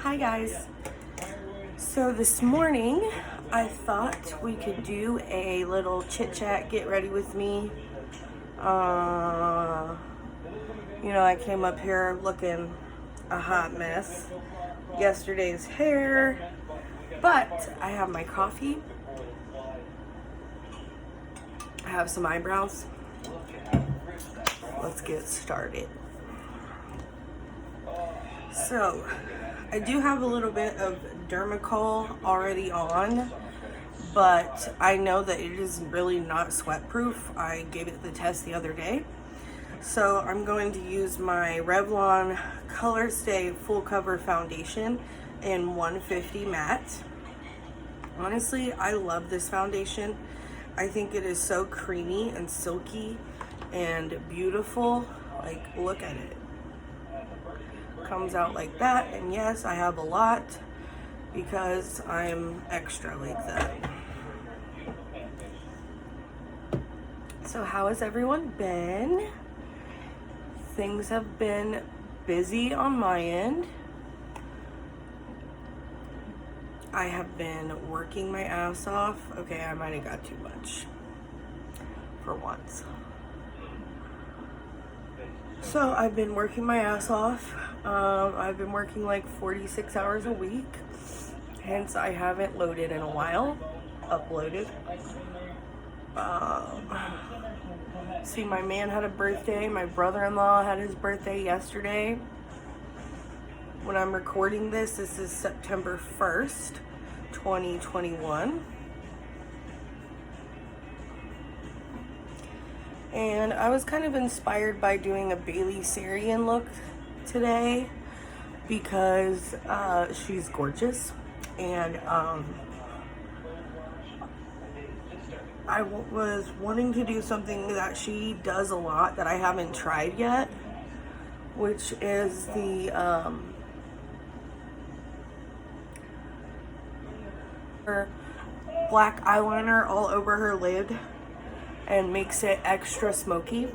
Hi guys. So this morning I thought we could do a little chit chat, get ready with me. I came up here looking a hot mess. Yesterday's hair, but I have my coffee. I have some eyebrows. Let's get started. So, I do have a little bit of Dermacol already on, but I know that it is really not sweat proof. I gave it the test the other day. So I'm going to use my Revlon Color Stay Full Cover Foundation in 150 Matte. Honestly, I love this foundation. I think it is so creamy and silky and beautiful. Like, look at it. Comes out like that, and yes, I have a lot because I'm extra like that. So how has everyone been? Things have been busy on my end. I have been working my ass off. Okay, I might have got too much for once. So I've been working my ass off. I've been working like 46 hours a week. Hence, I haven't loaded in a while. Uploaded. See, my man had a birthday. My brother-in-law had his birthday yesterday. When I'm recording this is September 1st, 2021. And I was kind of inspired by doing a Bailey Sarian look today because she's gorgeous, and I was wanting to do something that she does a lot that I haven't tried yet, which is the her black eyeliner all over her lid and makes it extra smoky.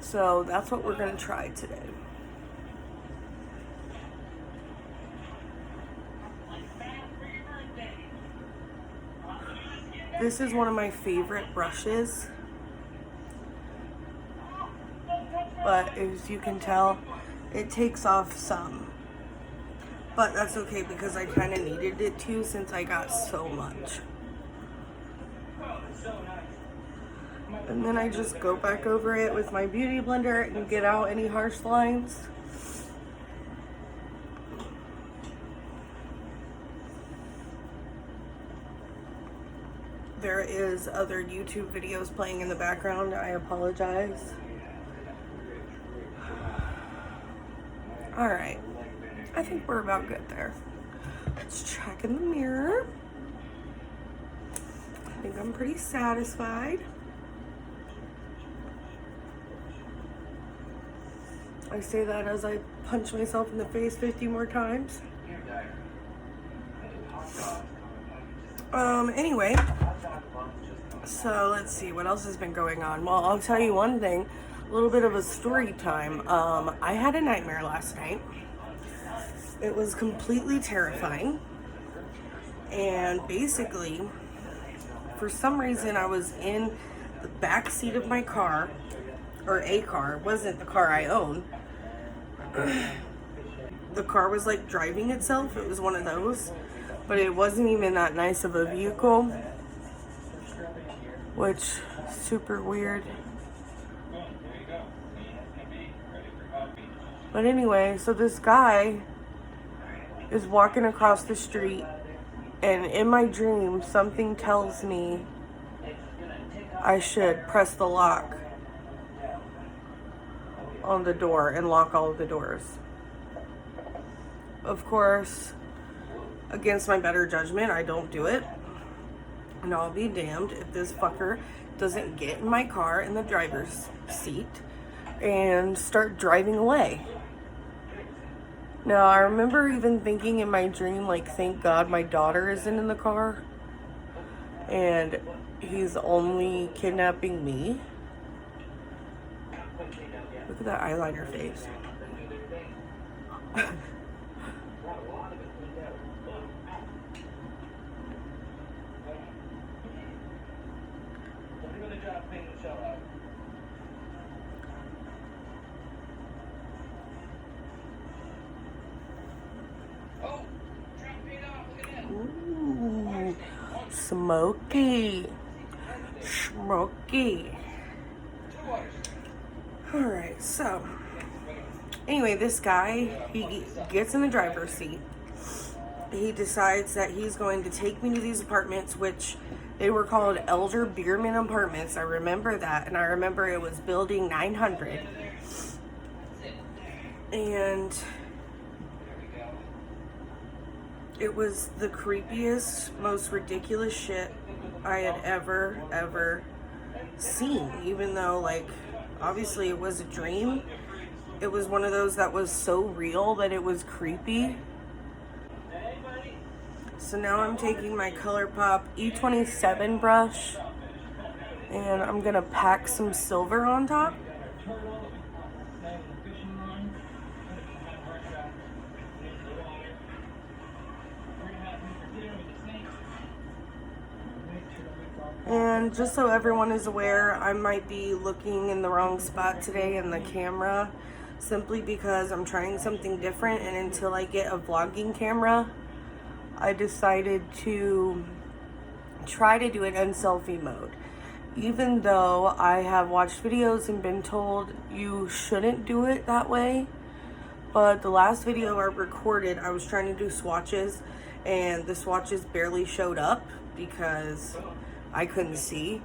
So that's what we're gonna try today. This is one of my favorite brushes, but as you can tell, it takes off some. But that's okay because I kind of needed it to since I got so much. And then I just go back over it with my beauty blender and get out any harsh lines. There is other YouTube videos playing in the background. I apologize. All right. I think we're about good there. Let's check in the mirror. I think I'm pretty satisfied. I say that as I punch myself in the face 50 more times. Anyway, so let's see what else has been going on. Well, I'll tell you one thing, a little bit of a story time. I had a nightmare last night. It was completely terrifying. And basically, for some reason, I was in the back seat of my car, or a car. It wasn't the car I own. The car was like driving itself. It was one of those, but it wasn't even that nice of a vehicle, which super weird. But anyway, so this guy is walking across the street, and in my dream something tells me I should press the lock on the door and lock all of the doors. Of course, against my better judgment, I don't do it. And I'll be damned if this fucker doesn't get in my car in the driver's seat and start driving away. Now, I remember even thinking in my dream, like, thank God my daughter isn't in the car and he's only kidnapping me. Look at that eyeliner face. Ooh, smoky. Smoky. Alright, so anyway, this guy, he gets in the driver's seat. He decides that he's going to take me to these apartments, which they were called Elder Bierman Apartments. I remember that, and I remember it was building 900. And it was the creepiest, most ridiculous shit I had ever seen. Even though, like, obviously it was a dream, it was one of those that was so real that it was creepy. So now I'm taking my ColourPop E27 brush and I'm gonna pack some silver on top. And just so everyone is aware, I might be looking in the wrong spot today in the camera, simply because I'm trying something different, and until I get a vlogging camera, I decided to try to do it in selfie mode. Even though I have watched videos and been told you shouldn't do it that way, but the last video I recorded, I was trying to do swatches, and the swatches barely showed up because I couldn't see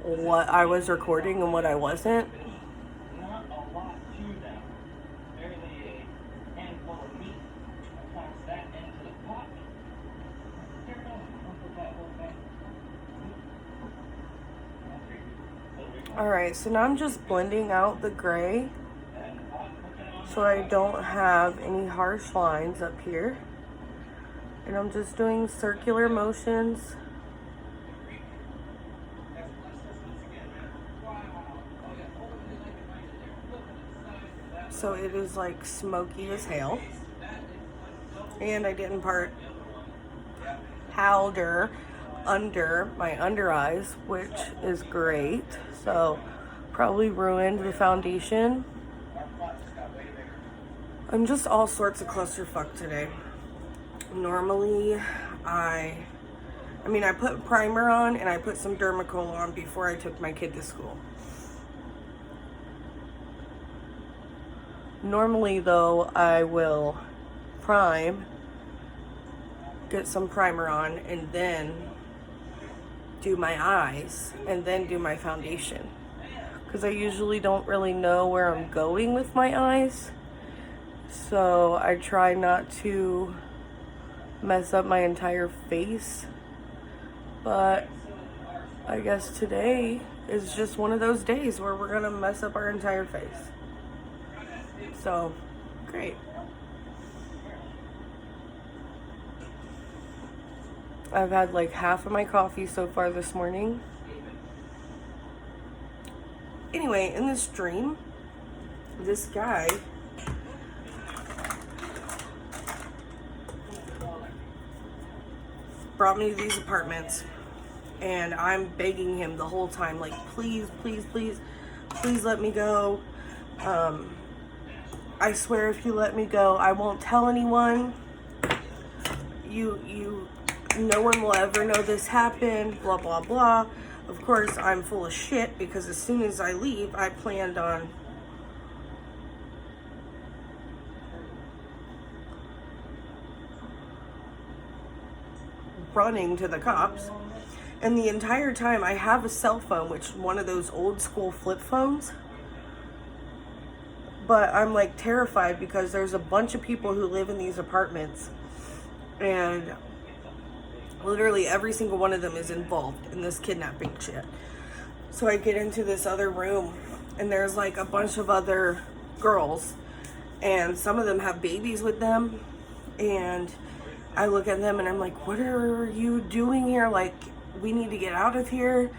what I was recording and what I wasn't. Alright, so now I'm just blending out the gray so I don't have any harsh lines up here. And I'm just doing circular motions. So it is like smoky as hell. And I didn't part powder under my under eyes, which is great. So probably ruined the foundation. I'm just all sorts of clusterfuck today. Normally I put primer on and I put some Dermacol on before I took my kid to school. Normally though, I will prime, get some primer on, and then do my eyes, and then do my foundation. Because I usually don't really know where I'm going with my eyes. So I try not to mess up my entire face. But I guess today is just one of those days where we're gonna mess up our entire face. So, great. I've had like half of my coffee so far this morning. Anyway, in this dream, this guy brought me to these apartments, and I'm begging him the whole time, like, please, please, please, please let me go. I swear if you let me go, I won't tell anyone. No one will ever know this happened, blah, blah, blah. Of course, I'm full of shit because as soon as I leave, I planned on running to the cops. And the entire time I have a cell phone, which is one of those old school flip phones. But I'm like terrified because there's a bunch of people who live in these apartments, and literally every single one of them is involved in this kidnapping shit. So I get into this other room, and there's like a bunch of other girls, and some of them have babies with them, and I look at them and I'm like, what are you doing here? Like, we need to get out of here.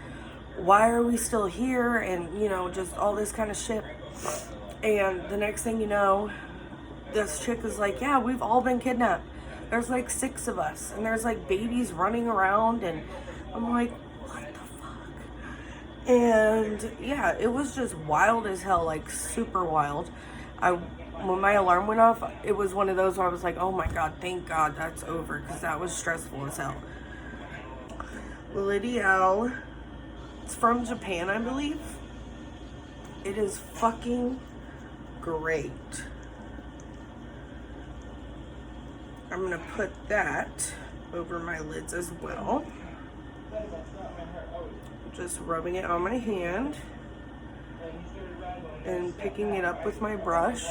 Why are we still here? And, you know, just all this kind of shit. And the next thing you know, this chick is like, yeah, we've all been kidnapped. There's like 6 of us, and there's like babies running around, and I'm like, what the fuck? And yeah, it was just wild as hell, like super wild. When my alarm went off, it was one of those where I was like, oh my god, thank god that's over, because that was stressful as hell. Lydiel, it's from Japan, I believe. It is fucking great. I'm gonna put that over my lids as well. Just rubbing it on my hand and picking it up with my brush.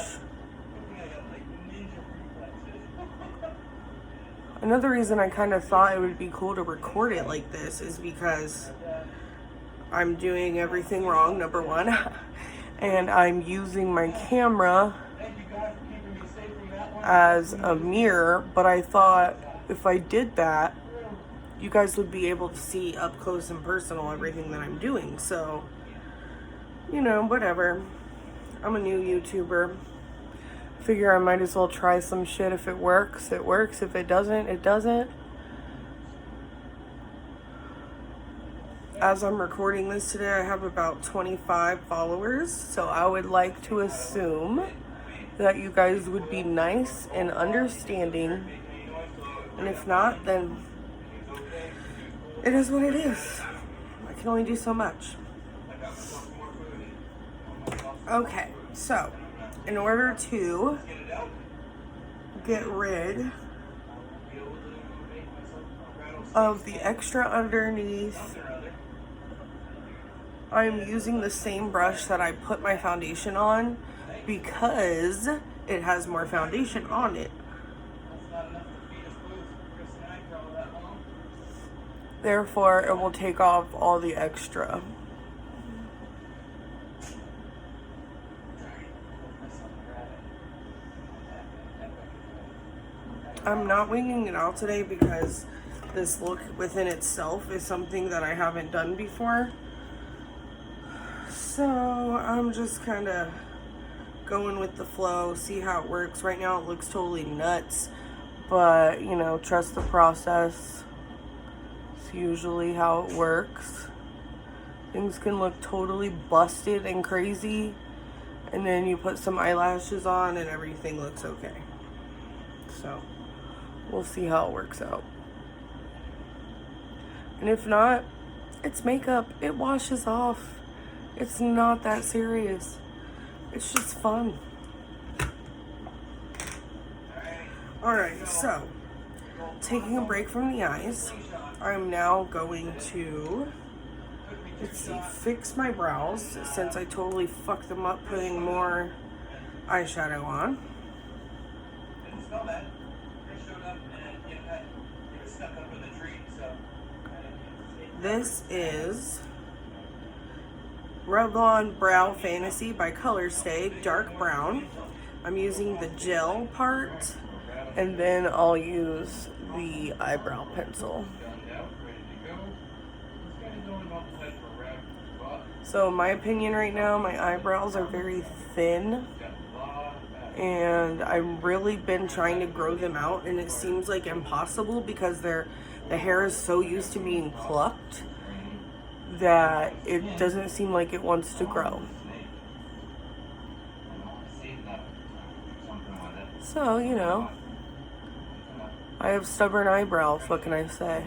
Another reason I kind of thought it would be cool to record it like this is because I'm doing everything wrong, number one, and I'm using my camera as a mirror, but I thought if I did that, you guys would be able to see up close and personal everything that I'm doing. So, you know, whatever. I'm a new YouTuber. Figure I might as well try some shit. If it works, it works. If it doesn't, it doesn't. As I'm recording this today, I have about 25 followers, so I would like to assume that you guys would be nice and understanding, and if not, then it is what it is. I can only do so much. Okay, so in order to get rid of the extra underneath, I'm using the same brush that I put my foundation on because it has more foundation on it. Therefore, it will take off all the extra. I'm not winging it out today because this look within itself is something that I haven't done before. So I'm just kind of going with the flow, see how it works. Right now it looks totally nuts, but you know, trust the process. It's usually how it works. Things can look totally busted and crazy, and then you put some eyelashes on and everything looks okay. So we'll see how it works out. And if not, it's makeup. It washes off. It's not that serious. It's just fun. Alright, so taking a break from the eyes, I'm now going to, let's see, fix my brows since I totally fucked them up putting more eyeshadow on. This is Revlon Brow Fantasy by Colorstay, dark brown. I'm using the gel part, and then I'll use the eyebrow pencil. So in my opinion right now, my eyebrows are very thin, and I've really been trying to grow them out, and it seems like impossible because the hair is so used to being plucked that it doesn't seem like it wants to grow. So, you know, I have stubborn eyebrows, what can I say?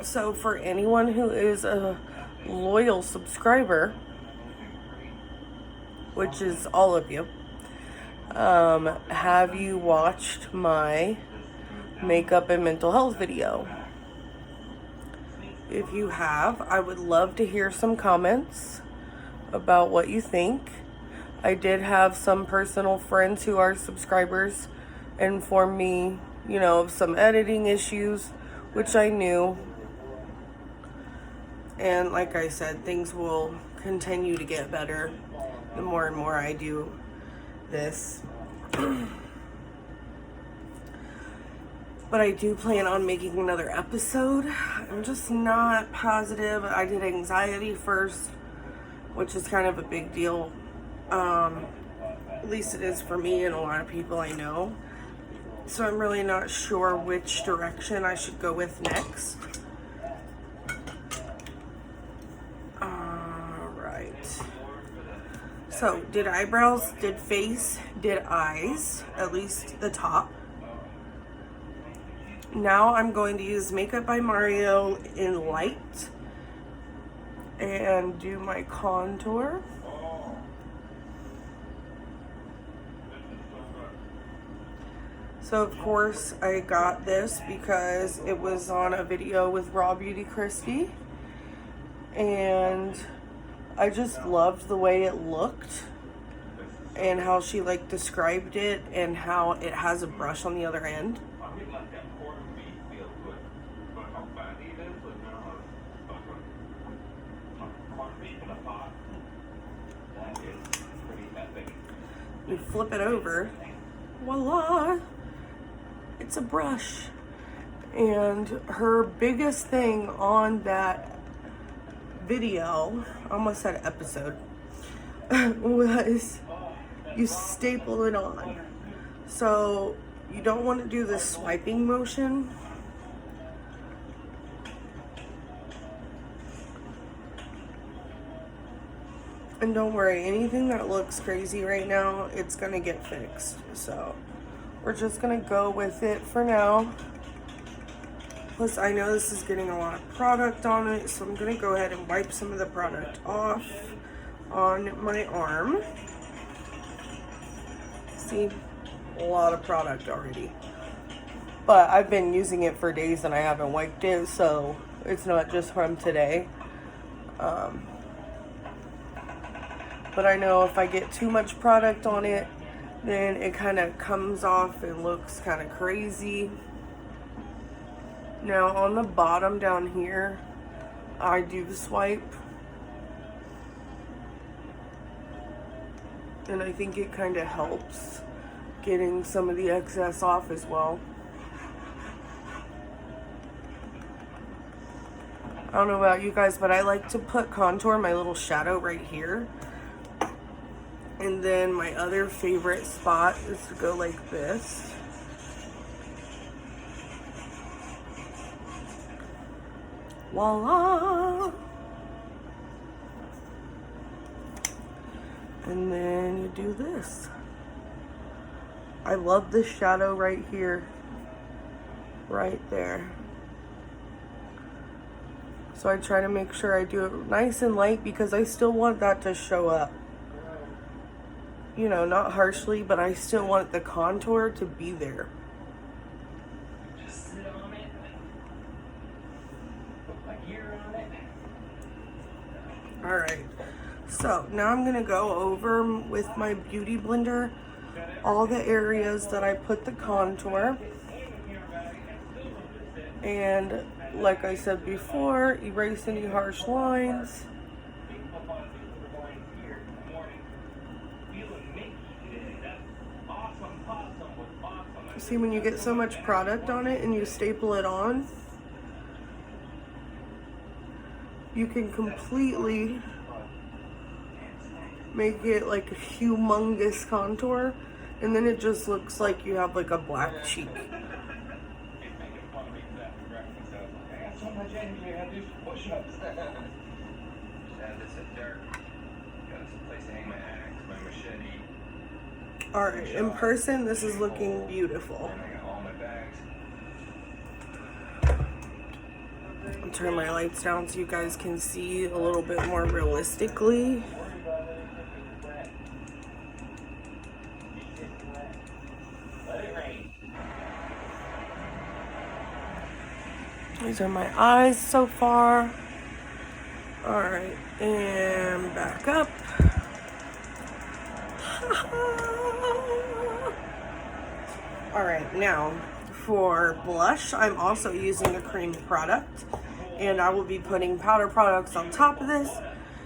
So for anyone who is a loyal subscriber, which is all of you, have you watched my makeup and mental health video? If you have, I would love to hear some comments about what you think. I did have some personal friends who are subscribers inform me, you know, of some editing issues, which I knew. And like I said, things will continue to get better the more and more I do this. But I do plan on making another episode. I'm just not positive. I did anxiety first, which is kind of a big deal. At least it is for me and a lot of people I know. So I'm really not sure which direction I should go with next. Alright. So, did eyebrows, did face, did eyes, at least the top. Now I'm going to use Makeup by Mario in light and do my contour. So of course I got this because it was on a video with Raw Beauty Christy, and I just loved the way it looked and how she like described it and how it has a brush on the other end. You flip it over, voila, it's a brush. And her biggest thing on that video, I almost said episode, was you staple it on. So you don't want to do the swiping motion. And don't worry, anything that looks crazy right now, it's gonna get fixed. So we're just gonna go with it for now. Plus I know this is getting a lot of product on it, so I'm gonna go ahead and wipe some of the product off on my arm. See, a lot of product already. But I've been using it for days and I haven't wiped it, so it's not just from today. But I know if I get too much product on it, then it kind of comes off and looks kind of crazy. Now on the bottom down here, I do swipe. And I think it kind of helps getting some of the excess off as well. I don't know about you guys, but I like to put contour, my little shadow right here. And then my other favorite spot is to go like this. Voila! And then you do this. I love this shadow right here. Right there. So I try to make sure I do it nice and light because I still want that to show up. You know, not harshly, but I still want the contour to be there. Just sit on it. Put my gear on it. Alright, so now I'm gonna go over with my beauty blender all the areas that I put the contour. And like I said before, erase any harsh lines. See, when you get so much product on it and you staple it on, you can completely make it like a humongous contour, and then it just looks like you have like a black cheek. Alright, in person, this is looking beautiful. I'll turn my lights down so you guys can see a little bit more realistically. These are my eyes so far. Alright, and back up. Alright, now for blush, I'm also using a cream product, and I will be putting powder products on top of this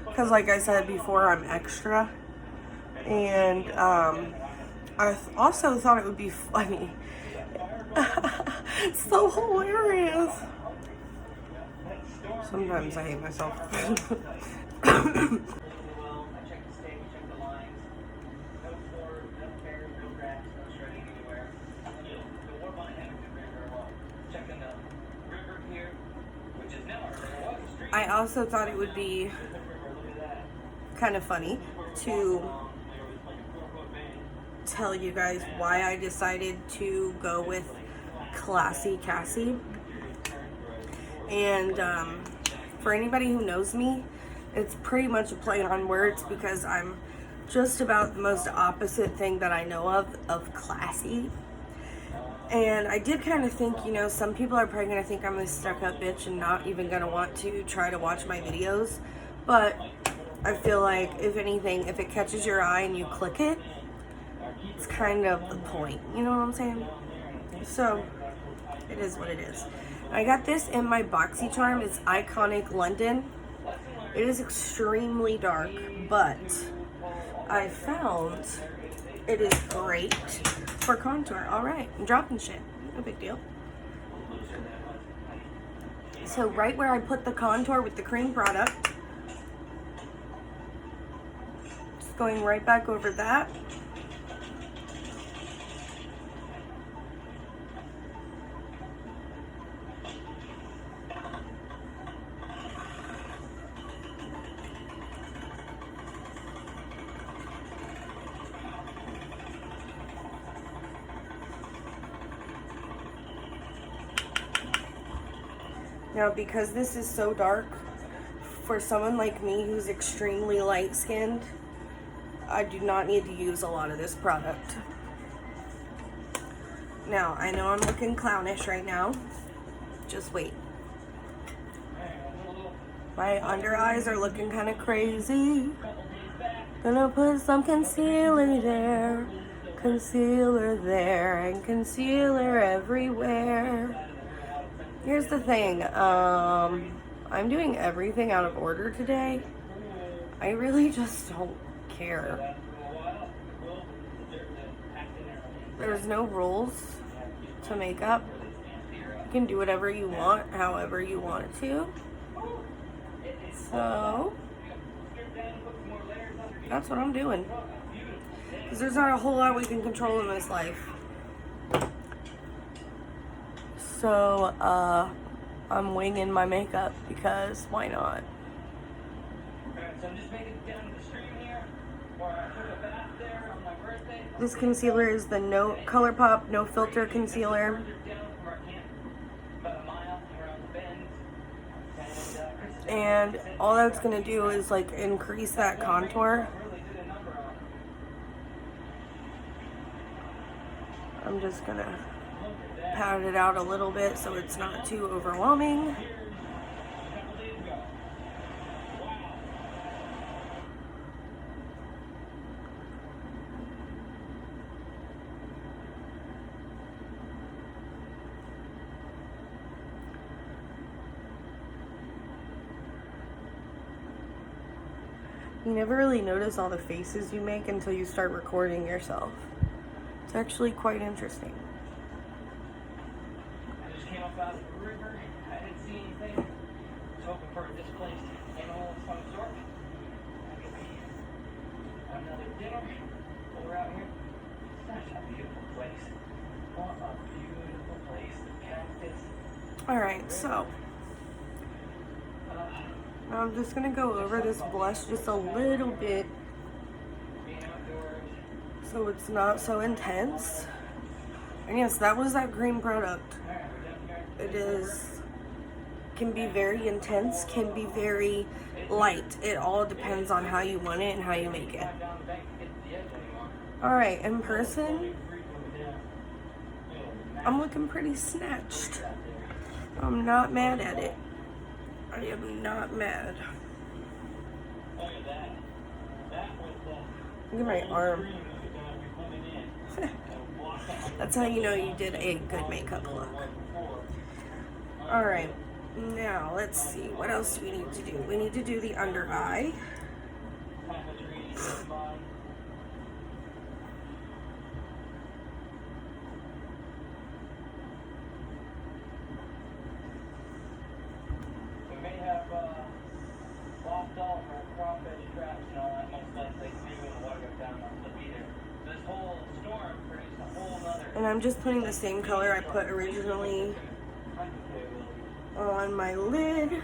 because, like I said before, I'm extra. And I also thought it would be funny. It's so hilarious. Sometimes I hate myself. also thought it would be kind of funny to tell you guys why I decided to go with Classy Cassie. And for anybody who knows me, it's pretty much a play on words because I'm just about the most opposite thing that I know of classy. And I did kind of think, you know, some people are probably going to think I'm this stuck-up bitch and not even going to want to try to watch my videos. But I feel like, if anything, if it catches your eye and you click it, it's kind of the point. You know what I'm saying? So, it is what it is. I got this in my BoxyCharm. It's Iconic London. It is extremely dark, but I found it is great for contour. All right, I'm dropping shit. No big deal. So right where I put the contour with the cream product, just going right back over that. Now, because this is so dark, for someone like me who's extremely light-skinned, I do not need to use a lot of this product. Now, I know I'm looking clownish right now. Just wait. My under eyes are looking kind of crazy. Gonna put some concealer there, and concealer everywhere. Here's the thing, I'm doing everything out of order today. I really just don't care. There's no rules to makeup. You can do whatever you want, however you want it to. So, that's what I'm doing. Because there's not a whole lot we can control in this life. So, I'm winging my makeup because why not? This concealer is the ColourPop No Filter Concealer. And all that's going to do is like increase that contour. I'm just going to pat it out a little bit so it's not too overwhelming. You never really notice all the faces you make until you start recording yourself. It's actually quite interesting. Out of the river, I didn't see anything. I was hoping for a displaced animal of some sort. Maybe another dinner. We're out here. Such a beautiful place. What a beautiful place. The cactus. Alright, so now I'm just gonna go over this blush just a little bit so it's not so intense. And yes, that was that green product. It can be very intense, can be very light. It all depends on how you want it and how you make it. Alright, in person, I'm looking pretty snatched. I'm not mad at it. I am not mad. Look at my arm. That's how you know you did a good makeup look. Alright, now let's see. What else do we need to do? We need to do the under eye. We may have lost all of our crawfish traps and all that, most likely. Maybe when the water goes down, they'll be there. This whole storm produced a whole other. And I'm just putting the same color I put originally on my lid.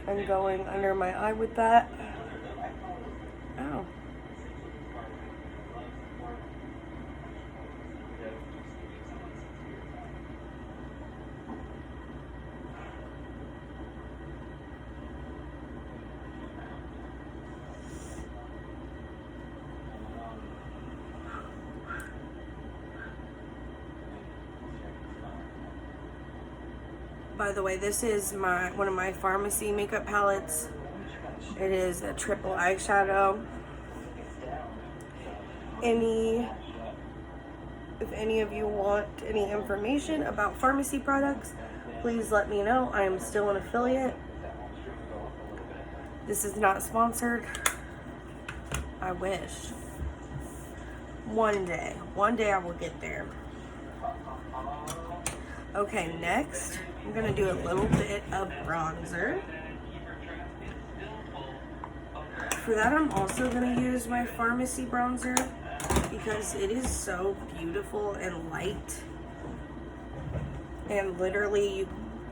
and going under my eye with that. Ow. By the way, this is one of my pharmacy makeup palettes. It is a triple eyeshadow. If any of you want any information about pharmacy products, please let me know. I am still an affiliate. This is not sponsored. I wish. One day I will get there. Okay, next, I'm gonna do a little bit of bronzer. For that, I'm also gonna use my pharmacy bronzer because it is so beautiful and light. And literally,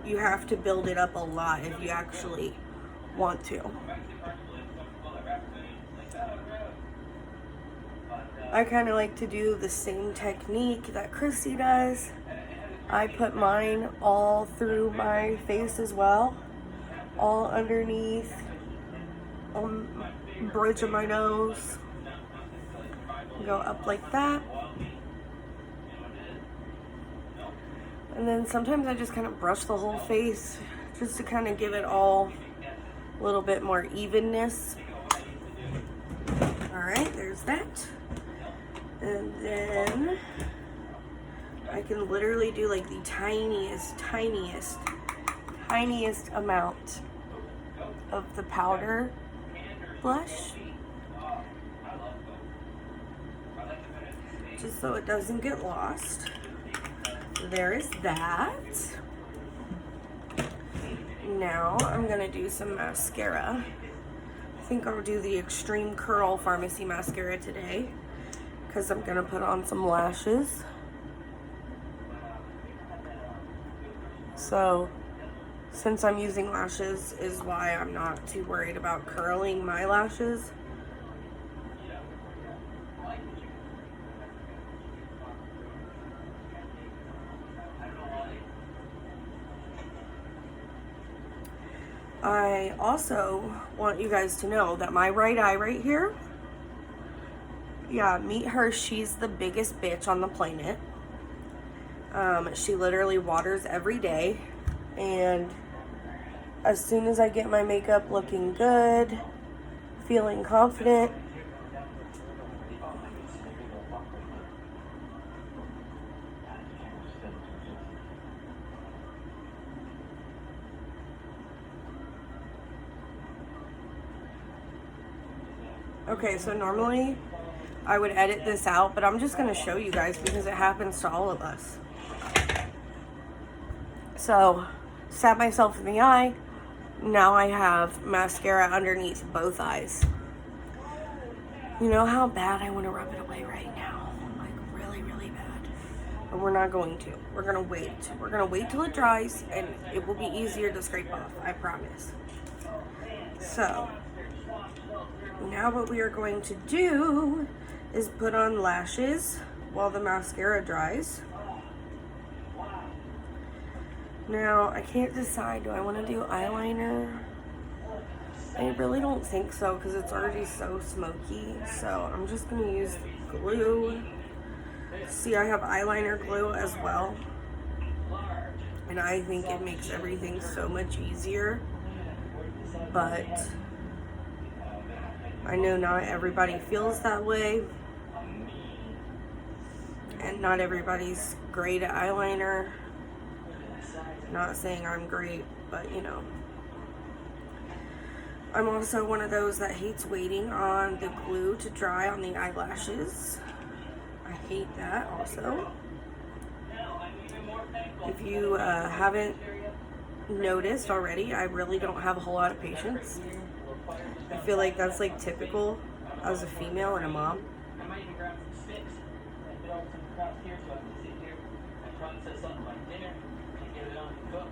you have to build it up a lot if you actually want to. I kind of like to do the same technique that Christy does. I put mine all through my face as well, all underneath bridge of my nose. Go up like that. And then sometimes I just kind of brush the whole face just to kind of give it all a little bit more evenness. All right, there's that. And then I can literally do like the tiniest amount of the powder blush, just so it doesn't get lost. There is that. Now I'm gonna do some mascara. I think I'll do the Extreme Curl Pharmacy Mascara today because I'm gonna put on some lashes. So since I'm using lashes is why I'm not too worried about curling my lashes. I also want you guys to know that my right eye right here, yeah, meet her, she's the biggest bitch on the planet. She literally waters every day, and as soon as I get my makeup looking good, feeling confident, okay, so normally I would edit this out, but I'm just going to show you guys because it happens to all of us. So, stab myself in the eye. Now I have mascara underneath both eyes. You know how bad I want to rub it away right now? Like really, really bad. But we're not going to. We're going to wait. We're going to wait till it dries and it will be easier to scrape off. I promise. So, now what we are going to do is put on lashes while the mascara dries. Now, I can't decide, do I want to do eyeliner? I really don't think so because it's already so smoky. So I'm just going to use glue. See, I have eyeliner glue as well. And I think it makes everything so much easier. But I know not everybody feels that way. And not everybody's great at eyeliner. Not saying I'm great, but you know. I'm also one of those that hates waiting on the glue to dry on the eyelashes. I hate that also. If you haven't noticed already, I really don't have a whole lot of patience. I feel like that's like typical as a female and a mom. I might even grab some sticks and build some across here so I can sit here and process something like dinner and get it on the cook.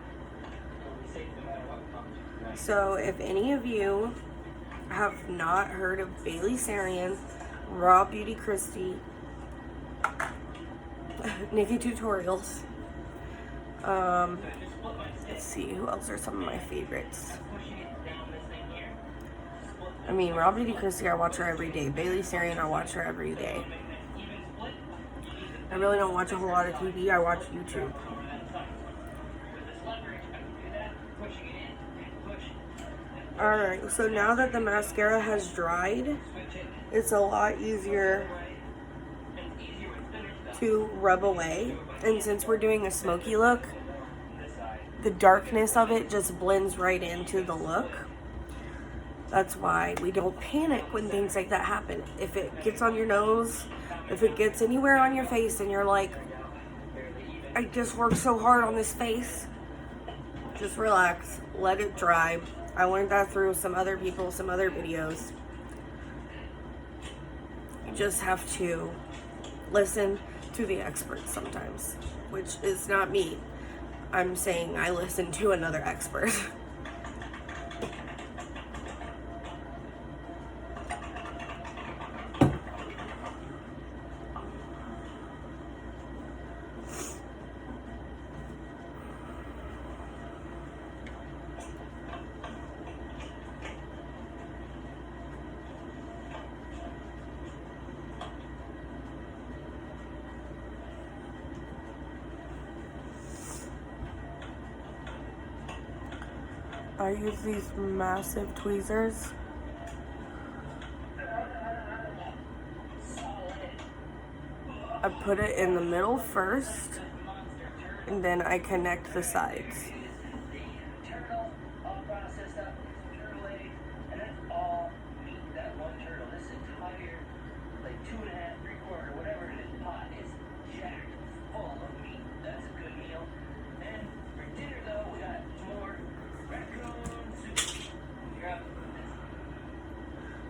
So if any of you have not heard of Bailey Sarian, Raw Beauty Christie, Nikki Tutorials, let's see, who else are some of my favorites? I mean, Raw Beauty Christie, I watch her every day. Bailey Sarian, I watch her every day. I really don't watch a whole lot of TV, I watch YouTube. Alright, so now that the mascara has dried, it's a lot easier to rub away. And since we're doing a smoky look, the darkness of it just blends right into the look. That's why we don't panic when things like that happen. If it gets on your nose, if it gets anywhere on your face and you're like, I just worked so hard on this face, just relax, let it dry. I learned that through some other people, some other videos. You just have to listen to the experts sometimes, which is not me. I'm saying I listen to another expert. I use these massive tweezers. I put it in the middle first, and then I connect the sides.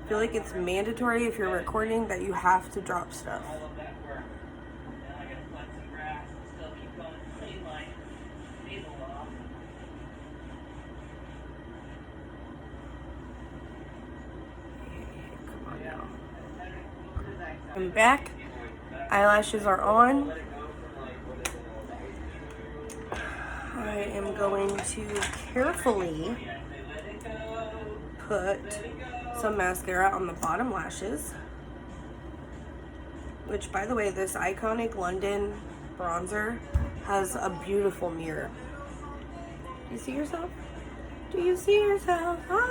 I feel like it's mandatory if you're recording that you have to drop stuff. Come on now. I'm back. Eyelashes are on. I am going to carefully put some mascara on the bottom lashes, which, by the way, this Iconic London bronzer has a beautiful mirror. Do you see yourself? Do you see yourself? Hi!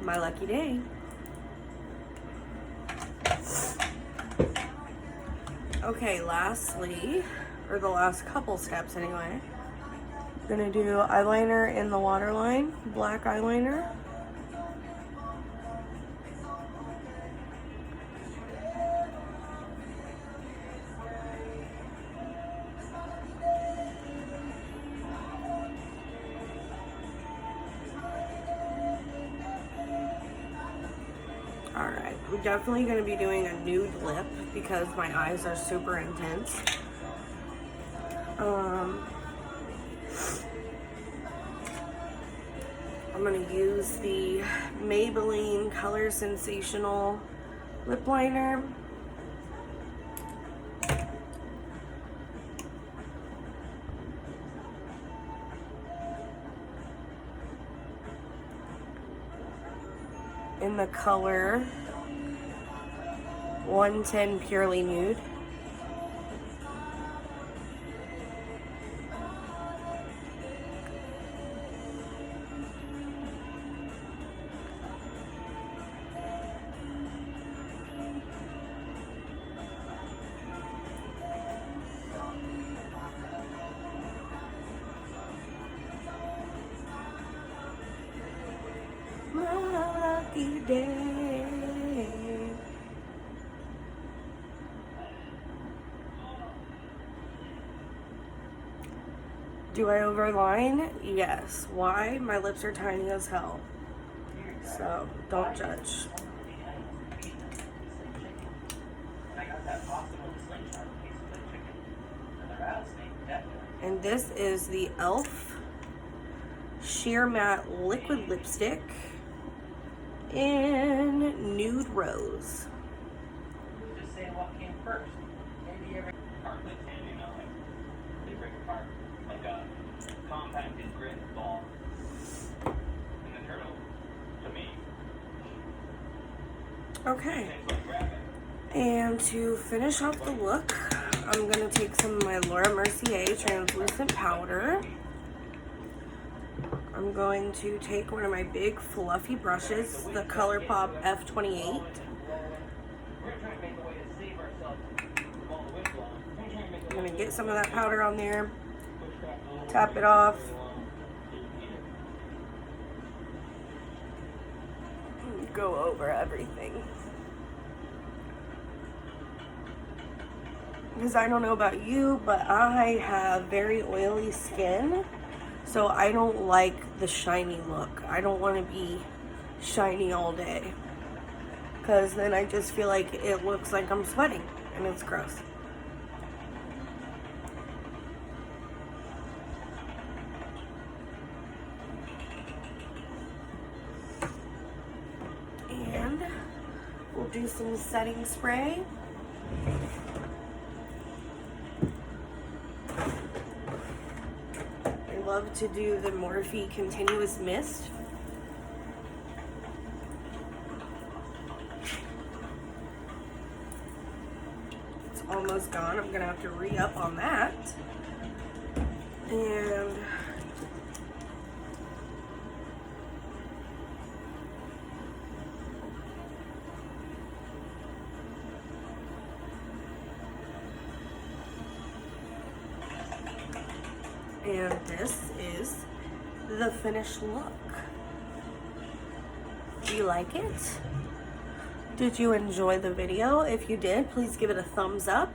My lucky day. Okay, lastly, or the last couple steps anyway, I'm gonna do eyeliner in the waterline, black eyeliner. Alright, I'm definitely going to be doing a nude lip because my eyes are super intense. I'm going to use the Maybelline Color Sensational lip liner. In the color 110 Purely Nude. day. Do I overline? Yes. Why? My lips are tiny as hell. So, don't judge. And this is the e.l.f. Sheer Matte Liquid Lipstick in Nude Rose. Just saying what came first. Maybe every part looks handy, not like they break apart like a compacted grit ball. And the turtle, to me, Okay. tastes like rabbit. And to finish off the look, I'm going to take some of my Laura Mercier translucent powder. I'm going to take one of my big fluffy brushes, the ColourPop F28. We're trying to make a way to save ourselves from all the wind blowing. We're trying to make I'm going to get some of that powder on there, tap it off, and go over everything. Because I don't know about you, but I have very oily skin, so I don't like the shiny look. I don't want to be shiny all day, because then I just feel like it looks like I'm sweating, and it's gross. And we'll do some setting spray. I love to do the Morphe Continuous Mist. It's almost gone. I'm gonna have to re-up on that. And this is the finished look. Do you like it? Did you enjoy the video? If you did, please give it a thumbs up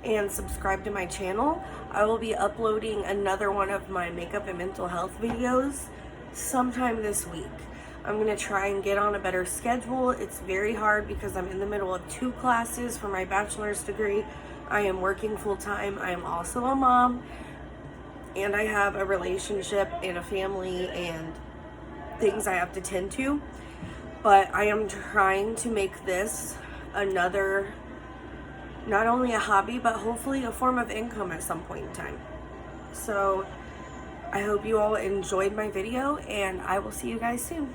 and subscribe to my channel. I will be uploading another one of my makeup and mental health videos sometime this week. I'm gonna try and get on a better schedule. It's very hard because I'm in the middle of 2 classes for my bachelor's degree. I am working full-time. I am also a mom. And I have a relationship and a family and things I have to tend to. But I am trying to make this another, not only a hobby, but hopefully a form of income at some point in time. So I hope you all enjoyed my video, and I will see you guys soon.